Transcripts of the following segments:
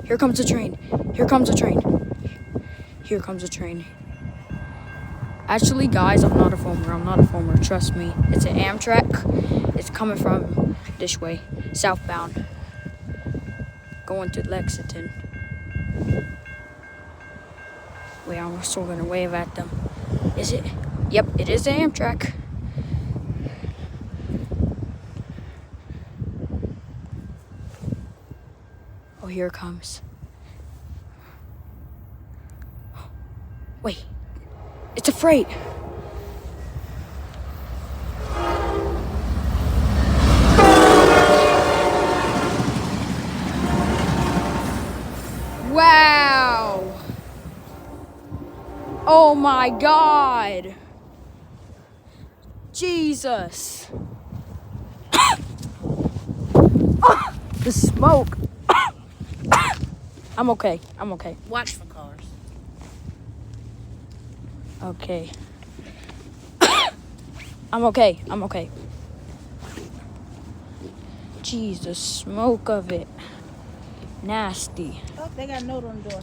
Here comes a train. Here comes a train. Here comes a train. Actually, guys, I'm not a foamer. Trust me. It's an Amtrak. It's coming from this way, southbound. Going to Lexington. Wait, I'm still gonna wave at them. Is it? Yep, it is the Amtrak. Oh, here it comes. Wait, it's a freight. Wow. Oh my God. Jesus. The smoke. I'm okay. Watch for cars. Okay. I'm okay. Jeez, the smoke of it. Nasty. Oh, they got a note on the door.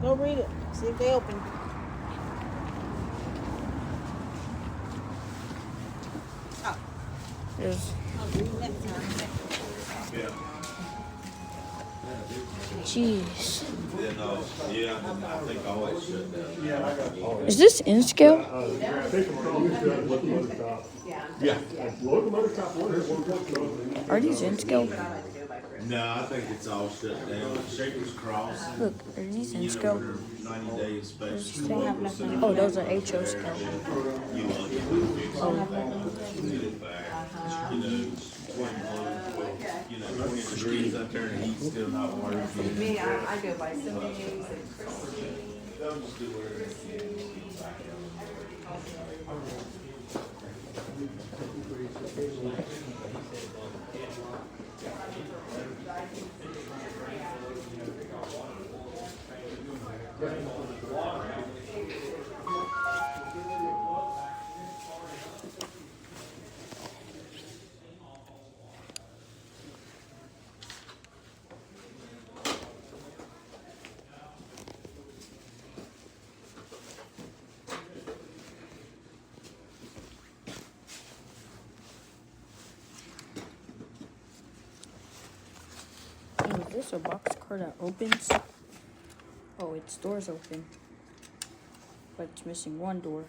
Go read it. See if they open. Oh. There's, I'll read next time. jeez. Yeah, I think I always shut down. Is this in scale? Yeah. Are these in scale? No, I think it's all shut down. Shaker's Cross. Look, are these in scale? 90 days special. They have nothing. Oh, those are HO scale. You know, get it back. You know, 20 degrees up there and the heat's still not working. Me, I go by Cindy James and They'll just do whatever. Is this a boxcar that opens? Oh, its door's open. But it's missing one door.